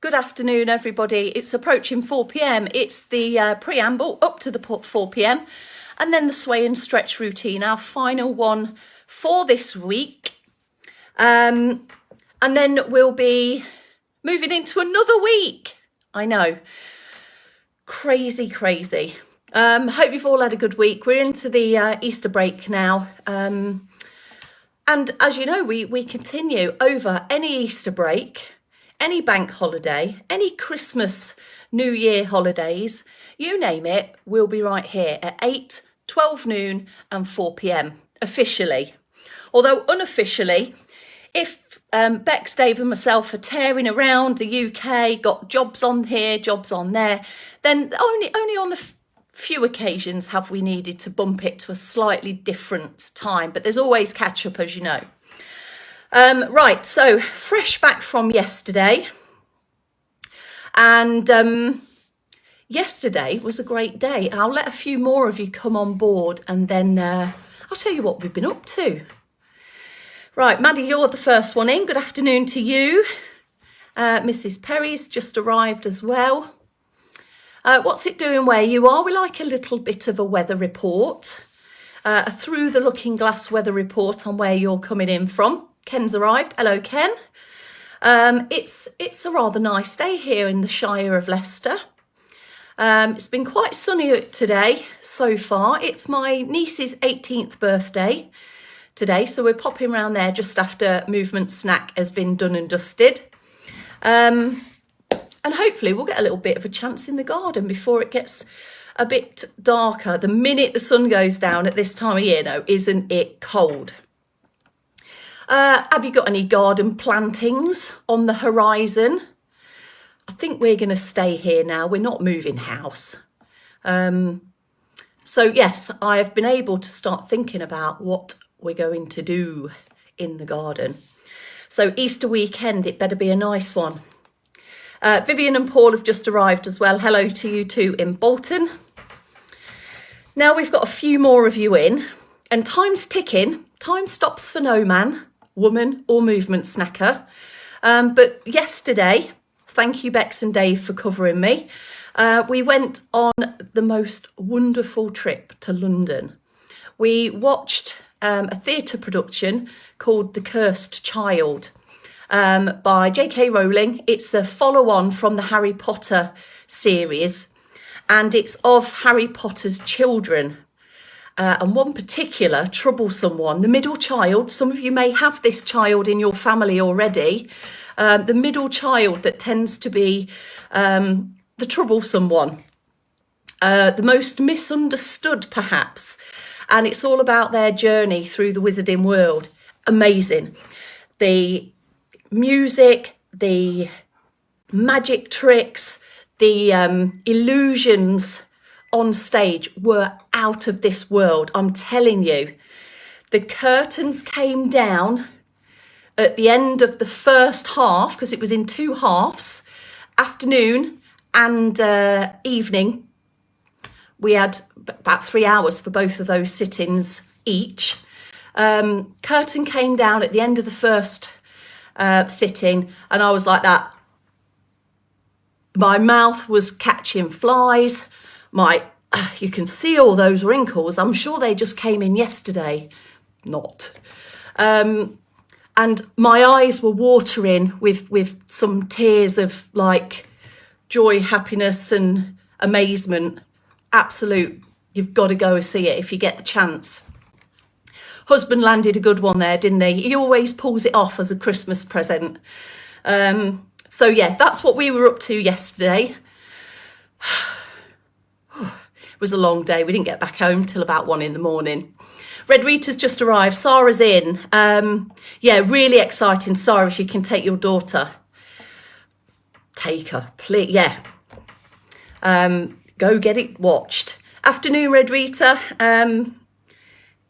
Good afternoon, everybody. It's approaching 4 p.m. It's the preamble up to the 4 p.m. and then the sway and stretch routine, our final one for this week. And then we'll be moving into another week. I know. Crazy. Hope you've all had a good week. We're into the Easter break now. And as you know, we continue over any Easter break, any bank holiday, any Christmas, New Year holidays, you name it, we'll be right here at 8, 12 noon and 4 p.m. officially. Although unofficially, if Bex, Dave and myself are tearing around the UK, got jobs on here, jobs on there, then only on the few occasions have we needed to bump it to a slightly different time, but there's always catch up, as you know. Right, so fresh back from yesterday, and yesterday was a great day. I'll let a few more of you come on board, and then I'll tell you what we've been up to. Right, Maddie, you're the first one in. Good afternoon to you. Mrs. Perry's just arrived as well. What's it doing where you are? We like a little bit of a weather report, a through the looking glass weather report on where you're coming in from. Ken's arrived. Hello, Ken. It's a rather nice day here in the Shire of Leicester. It's been quite sunny today so far. It's my niece's 18th birthday today, so we're popping around there just after movement snack has been done and dusted. And hopefully we'll get a little bit of a chance in the garden before it gets a bit darker. The minute the sun goes down at this time of year, though, isn't it cold? Have you got any garden plantings on the horizon? I think we're going to stay here now. We're not moving house. So yes, I've been able to start thinking about what we're going to do in the garden. So Easter weekend, it better be a nice one. Vivian and Paul have just arrived as well. Hello to you two in Bolton. Now we've got a few more of you in, and time's ticking. Time stops for no man, woman or movement snacker. But yesterday, thank you Bex and Dave for covering me. We went on the most wonderful trip to London. We watched a theatre production called The Cursed Child by J.K. Rowling. It's a follow-on from the Harry Potter series, and it's of Harry Potter's children. And one particular troublesome one, the middle child. Some of you may have this child in your family already. The middle child that tends to be the troublesome one. The most misunderstood, perhaps. And it's all about their journey through the wizarding world. Amazing. The music, the magic tricks, the illusions on stage were out of this world. I'm telling you, the curtains came down at the end of the first half, because it was in two halves, afternoon and evening. We had about 3 hours for both of those sittings each. Curtain came down at the end of the first sitting, and I was like that. My mouth was catching flies. You can see all those wrinkles. I'm sure they just came in yesterday. Not. And my eyes were watering with some tears of like joy, happiness and amazement. Absolute. You've got to go and see it if you get the chance. Husband landed a good one there, didn't he? He always pulls it off as a Christmas present. So yeah, that's what we were up to yesterday. It was a long day. We didn't get back home till about 1 in. Red Rita's just arrived. Sarah's in. Yeah, really exciting. Sarah, if you can take your daughter. Take her, please. Yeah. Go get it watched. Afternoon, Red Rita.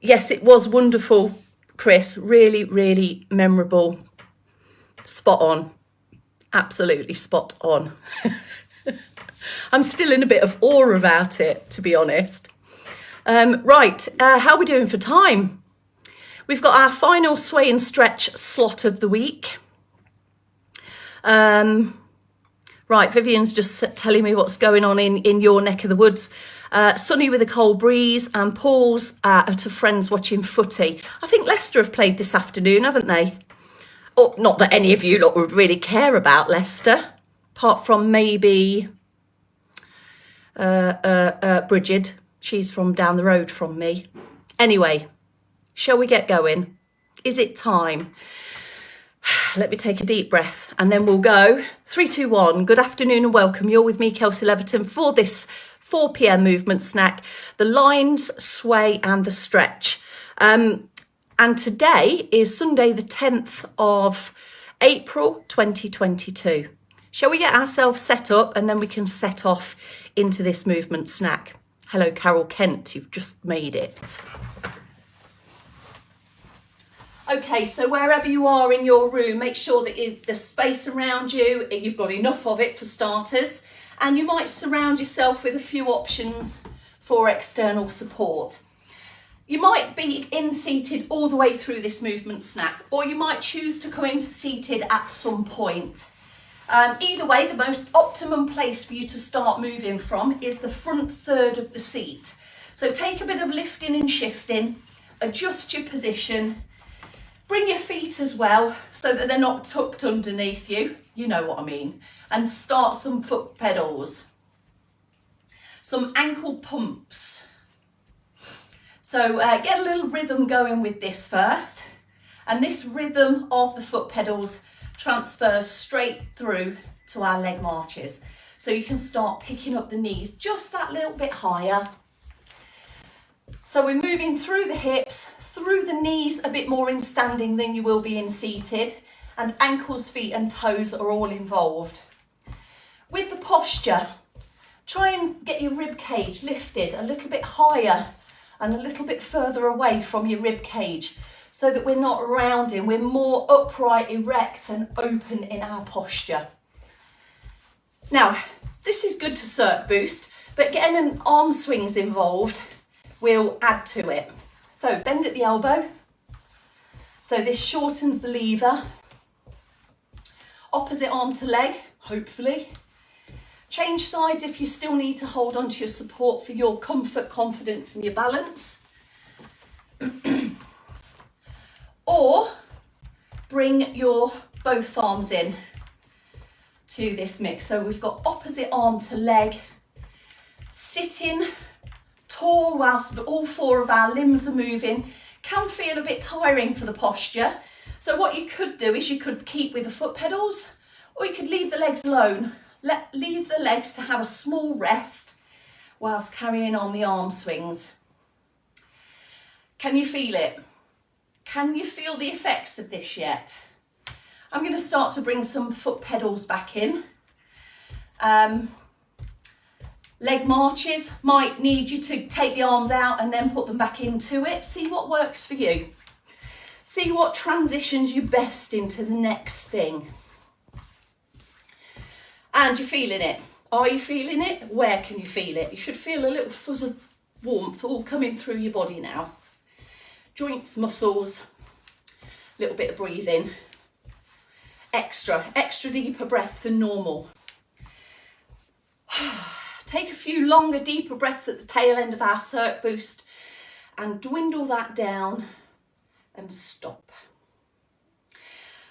Yes, it was wonderful, Chris. Really memorable. Spot on. Absolutely spot on. I'm still in a bit of awe about it, to be honest. Right, how are we doing for time? We've got our final sway and stretch slot of the week. Right, Vivian's just telling me what's going on in your neck of the woods. Sunny with a cold breeze, and Paul's at a friend's watching footy. I think Leicester have played this afternoon, haven't they? Oh, not that any of you lot would really care about Leicester, apart from maybe Bridget. She's from down the road from me. Anyway, shall we get going? Is it time? Let me take a deep breath and then we'll go. 3, 2, 1. Good afternoon and welcome. You're with me, Kelsey Leverton, for this 4 p.m. movement snack, the lines, sway and the stretch. And today is Sunday, the 10th of April, 2022. Shall we get ourselves set up and then we can set off into this movement snack? Hello, Carol Kent, you've just made it. Okay, so wherever you are in your room, make sure that the space around you, you've got enough of it for starters, and you might surround yourself with a few options for external support. You might be in-seated all the way through this movement snack, or you might choose to come into seated at some point. Either way, the most optimum place for you to start moving from is the front third of the seat. So take a bit of lifting and shifting, adjust your position, bring your feet as well so that they're not tucked underneath you, you know what I mean, and start some foot pedals, some ankle pumps. So get a little rhythm going with this first, and this rhythm of the foot pedals transfers straight through to our leg marches. So you can start picking up the knees just that little bit higher. So we're moving through the hips, through the knees a bit more in standing than you will be in seated, and ankles, feet and toes are all involved. With the posture, try and get your rib cage lifted a little bit higher and a little bit further away from your rib cage so that we're not rounding, we're more upright, erect and open in our posture. Now, this is good to circ boost, but getting an arm swings involved will add to it. So bend at the elbow. So this shortens the lever. Opposite arm to leg, hopefully. Change sides if you still need to hold on to your support for your comfort, confidence and your balance. Or bring your both arms in to this mix. So we've got opposite arm to leg, sitting tall whilst all 4 of our limbs are moving. Can feel a bit tiring for the posture. So what you could do is you could keep with the foot pedals, or you could leave the legs alone. Leave the legs to have a small rest whilst carrying on the arm swings. Can you feel it? Can you feel the effects of this yet? I'm going to start to bring some foot pedals back in. Leg marches might need you to take the arms out and then put them back into it. See what works for you. See what transitions you best into the next thing. And you're feeling it. Are you feeling it? Where can you feel it? You should feel a little fuzz of warmth all coming through your body now. Joints, muscles, a little bit of breathing. Extra deeper breaths than normal. Take a few longer, deeper breaths at the tail end of our circ boost and dwindle that down and stop.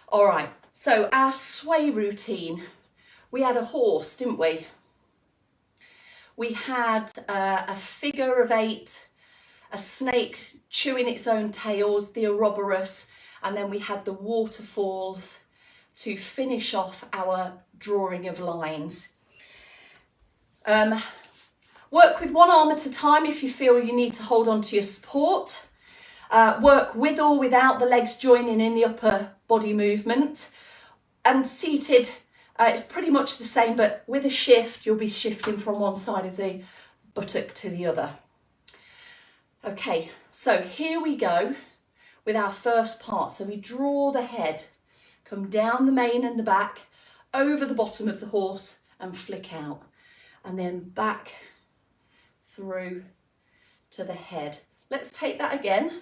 All right, so our sway routine. We had a horse, didn't we? We had a figure of 8, a snake chewing its own tails, the Ouroboros, and then we had the waterfalls to finish off our drawing of lines. Work with one arm at a time if you feel you need to hold on to your support. Work with or without the legs joining in the upper body movement. And seated, it's pretty much the same, but with a shift, you'll be shifting from one side of the buttock to the other. Okay, so here we go with our first part. So we draw the head, come down the mane and the back, over the bottom of the horse and flick out. And then back through to the head. Let's take that again.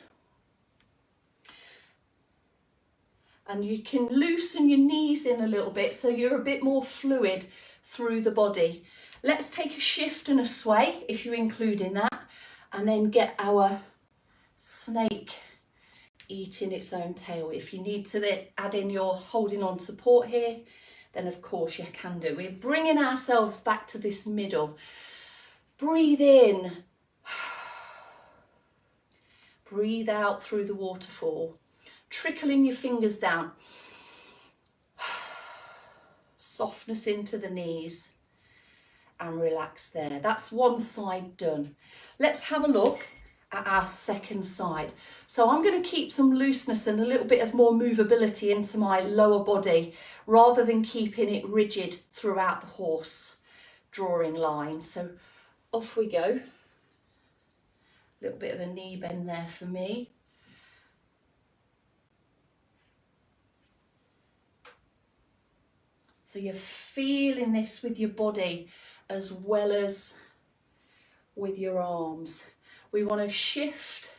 And you can loosen your knees in a little bit so you're a bit more fluid through the body. Let's take a shift and a sway, if you're including that, and then get our snake eating its own tail. If you need to add in your holding on support here, then of course you can do. We're bringing ourselves back to this middle. Breathe in. Breathe out through the waterfall. Trickling your fingers down. Softness into the knees and relax there. That's one side done. Let's have a look at our second side. So I'm going to keep some looseness and a little bit of more movability into my lower body rather than keeping it rigid throughout the horse drawing line. So off we go. A little bit of a knee bend there for me. So you're feeling this with your body as well as with your arms. We want to shift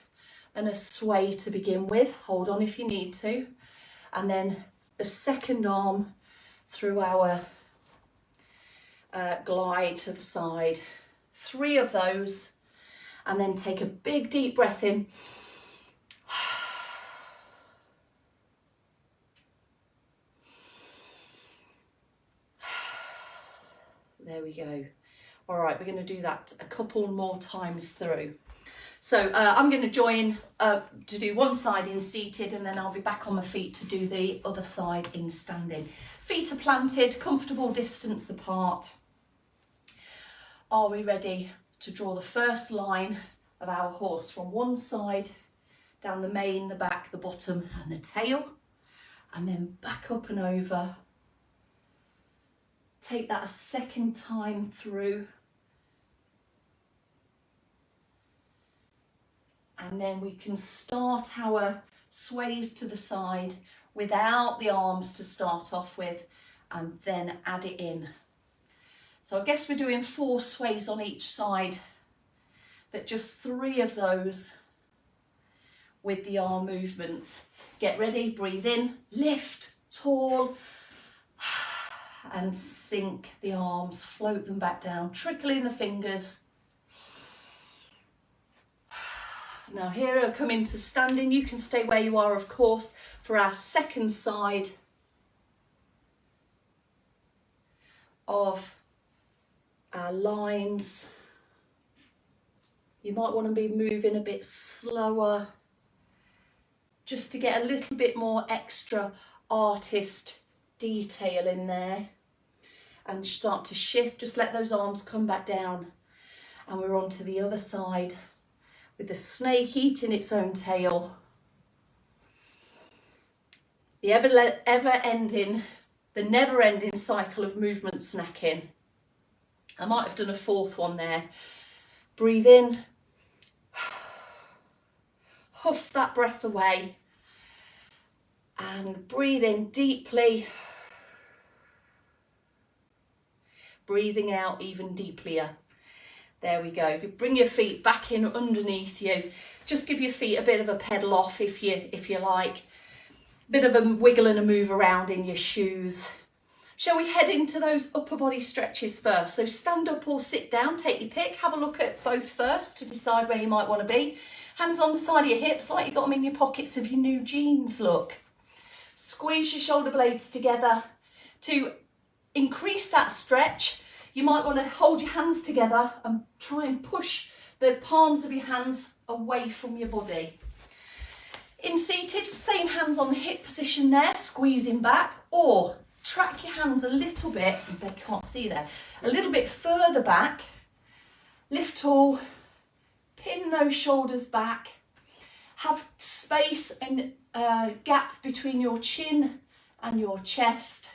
and a sway to begin with. Hold on if you need to. And then the second arm through our glide to the side. 3 of those. And then take a big deep breath in. There we go. All right, we're going to do that a couple more times through. So I'm going to join to do one side in seated, and then I'll be back on my feet to do the other side in standing. Feet are planted, comfortable distance apart. Are we ready to draw the first line of our horse from one side down the mane, the back, the bottom and the tail, and then back up and over. Take that a second time through. And then we can start our sways to the side without the arms to start off with, and then add it in. So I guess we're doing 4 sways on each side, but just 3 of those with the arm movements. Get ready, breathe in, lift, tall, and sink the arms, float them back down, trickling the fingers. Now here I'll come into standing. You can stay where you are, of course, for our second side of our lines. You might want to be moving a bit slower just to get a little bit more extra artist detail in there, and start to shift. Just let those arms come back down, and we're on to the other side with the snake eating its own tail. The never-ending cycle of movement snacking. I might have done a 4th one there. Breathe in, huff that breath away, and breathe in deeply. Breathing out even deeplier. There we go. Bring your feet back in underneath you. Just give your feet a bit of a pedal off if you like. Bit of a wiggle and a move around in your shoes. Shall we head into those upper body stretches first? So stand up or sit down, take your pick. Have a look at both first to decide where you might want to be. Hands on the side of your hips like you got them in your pockets of your new jeans, look. Squeeze your shoulder blades together. To increase that stretch, you might want to hold your hands together and try and push the palms of your hands away from your body. In seated, same hands on the hip position there, squeezing back, or track your hands a little bit, they can't see there, a little bit further back, lift tall, pin those shoulders back, have space and gap between your chin and your chest.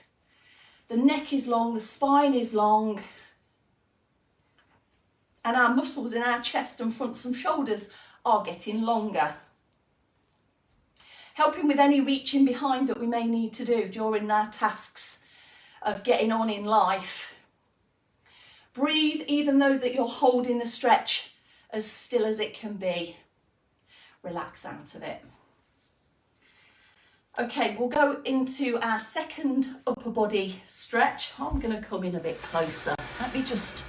The neck is long, the spine is long, and our muscles in our chest and fronts and shoulders are getting longer. Helping with any reaching behind that we may need to do during our tasks of getting on in life. Breathe, even though that you're holding the stretch as still as it can be. Relax out of it. Okay, we'll go into our second upper body stretch. I'm going to come in a bit closer. Let me just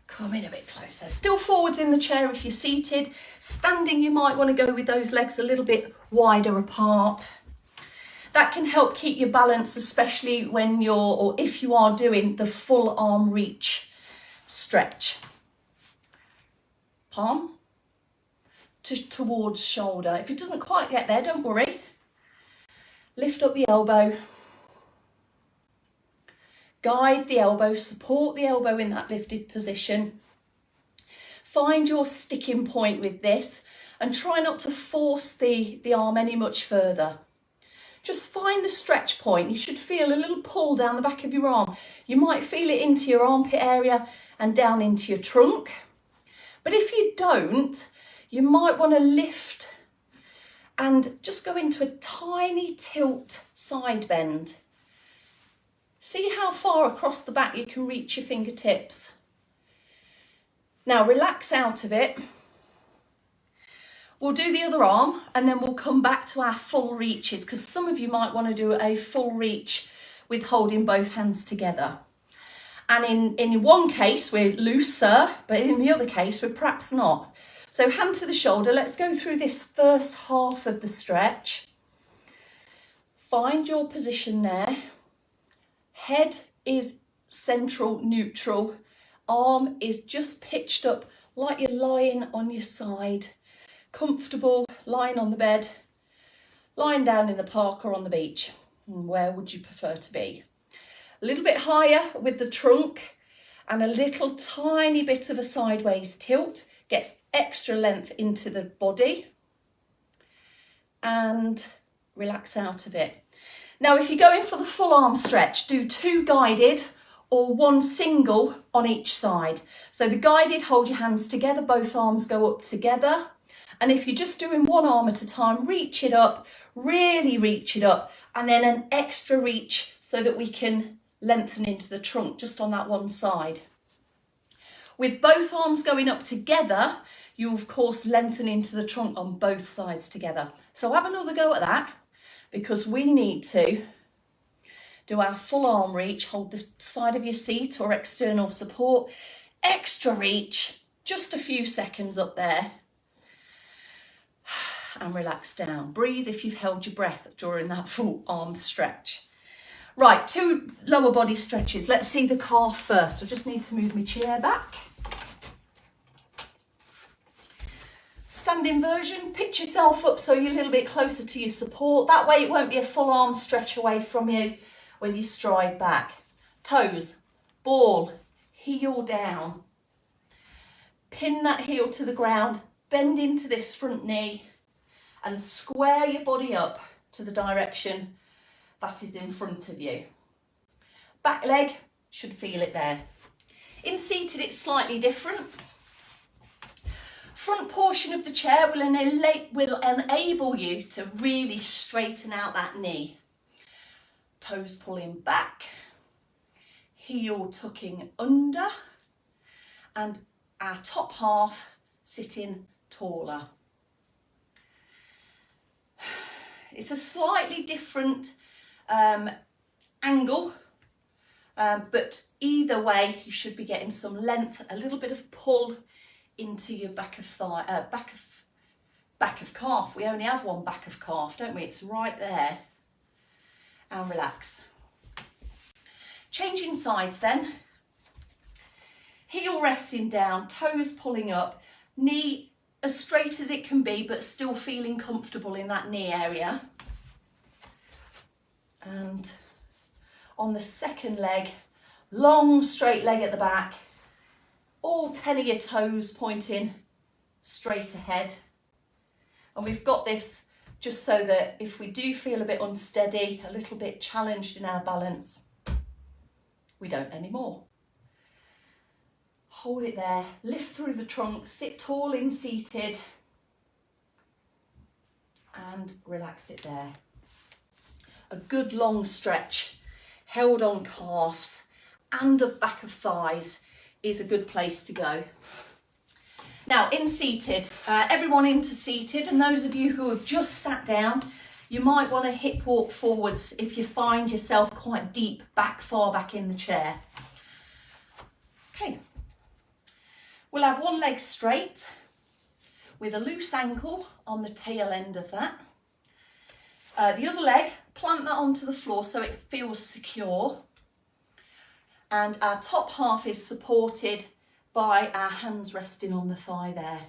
come in a bit closer. Still forwards in the chair if you're seated. Standing, you might want to go with those legs a little bit wider apart. That can help keep your balance, especially when you're, or if you are doing the full arm reach stretch. Palm towards shoulder. If it doesn't quite get there, don't worry. Lift up the elbow. Guide the elbow, support the elbow in that lifted position. Find your sticking point with this and try not to force the arm any much further. Just find the stretch point. You should feel a little pull down the back of your arm. You might feel it into your armpit area and down into your trunk. But if you don't, you might want to lift and just go into a tiny tilt side bend. See how far across the back you can reach your fingertips. Now relax out of it. We'll do the other arm and then we'll come back to our full reaches, because some of you might want to do a full reach with holding both hands together. And in one case we're looser, but in the other case we're perhaps not. So hand to the shoulder. Let's go through this first half of the stretch. Find your position there. Head is central, neutral. Arm is just pitched up like you're lying on your side. Comfortable, lying on the bed, lying down in the park or on the beach. Where would you prefer to be? A little bit higher with the trunk and a little tiny bit of a sideways tilt. Gets extra length into the body. And relax out of it. Now, if you're going for the full arm stretch, do 2 guided or 1 single on each side. So the guided, hold your hands together, both arms go up together. And if you're just doing 1 arm at a time, reach it up, really reach it up, and then an extra reach so that we can lengthen into the trunk just on that one side. With both arms going up together, you of course lengthen into the trunk on both sides together. So have another go at that, because we need to do our full arm reach. Hold the side of your seat or external support, extra reach, just a few seconds up there. And relax down. Breathe if you've held your breath during that full arm stretch. Right, 2 lower body stretches. Let's see the calf first. I just need to move my chair back. Standing version, pitch yourself up so you're a little bit closer to your support. That way it won't be a full arm stretch away from you when you stride back. Toes, ball, heel down. Pin that heel to the ground, bend into this front knee and square your body up to the direction that is in front of you. Back leg should feel it there. In seated it's slightly different. Front portion of the chair will enable you to really straighten out that knee. Toes pulling back, heel tucking under, and our top half sitting taller. It's a slightly different angle, but either way you should be getting some length, a little bit of pull into your back of thigh, back of calf. We only have one back of calf, don't we? It's right there. And relax. Changing sides then. Heel resting down, toes pulling up, knee as straight as it can be, but still feeling comfortable in that knee area. And on the second leg, long straight leg at the back, all 10 of your toes pointing straight ahead. And we've got this just so that if we do feel a bit unsteady, a little bit challenged in our balance, we don't anymore. Hold it there, lift through the trunk, sit tall in seated, and relax it there. A good long stretch, held on calves and of back of thighs, is a good place to go. Now in seated, everyone into seated, and those of you who have just sat down, You might want to hip walk forwards if you find yourself quite deep back, far back in the chair. Okay, we'll have one leg straight with a loose ankle on the tail end of that. The other leg, plant that onto the floor so it feels secure. And our top half is supported by our hands resting on the thigh there.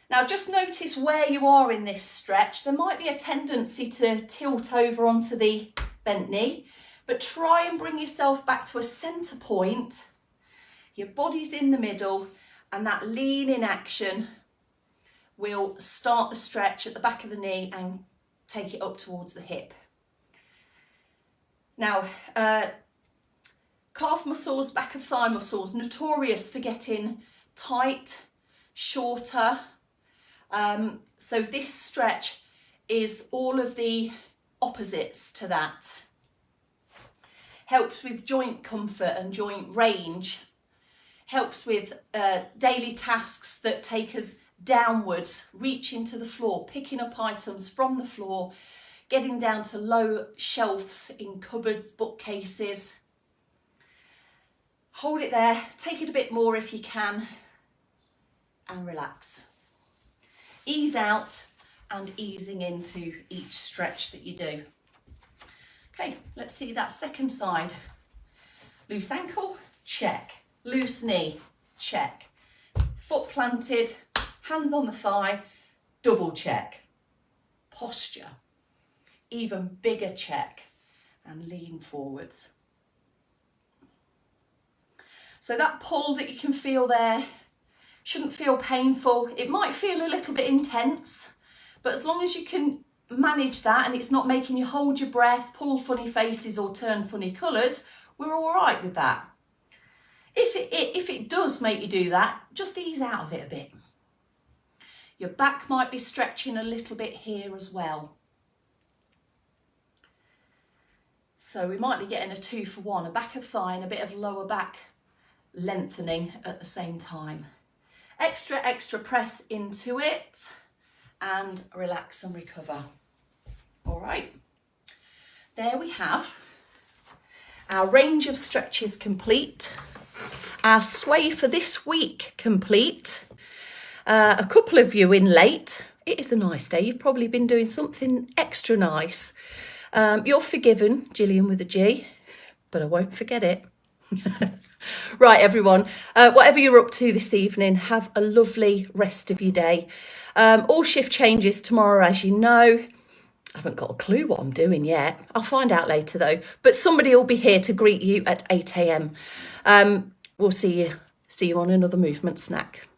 Now just notice where you are in this stretch. There might be a tendency to tilt over onto the bent knee, but try and bring yourself back to a centre point. Your body's in the middle, and that lean in action will start the stretch at the back of the knee and take it up towards the hip. Now, calf muscles, back of thigh muscles, notorious for getting tight, shorter. So this stretch is all of the opposites to that. Helps with joint comfort and joint range. Helps with daily tasks that take us downwards, reaching to the floor, picking up items from the floor, getting down to low shelves in cupboards, bookcases. Hold it there, take it a bit more if you can, and relax. Ease out and easing into each stretch that you do. Okay, let's see that second side. Loose ankle, check. Loose knee, check. Foot planted, hands on the thigh, double check. Posture, even bigger check, and lean forwards. So that pull that you can feel there shouldn't feel painful. It might feel a little bit intense, but as long as you can manage that and it's not making you hold your breath, pull funny faces or turn funny colours, we're all right with that. If it does make you do that, just ease out of it a bit. Your back might be stretching a little bit here as well. So we might be getting a 2 for 1, a back of thigh and a bit of lower back lengthening at the same time. Extra press into it and relax and recover. All right, there we have our range of stretches complete. Our sway for this week complete. A couple of you in late. It is a nice day. You've probably been doing something extra nice. You're forgiven, Gillian with a G, but I won't forget it. Right, everyone, whatever you're up to this evening, have a lovely rest of your day. All shift changes tomorrow, as you know. I haven't got a clue what I'm doing yet. I'll find out later though, but somebody will be here to greet you at 8 a.m. We'll see you on another movement snack.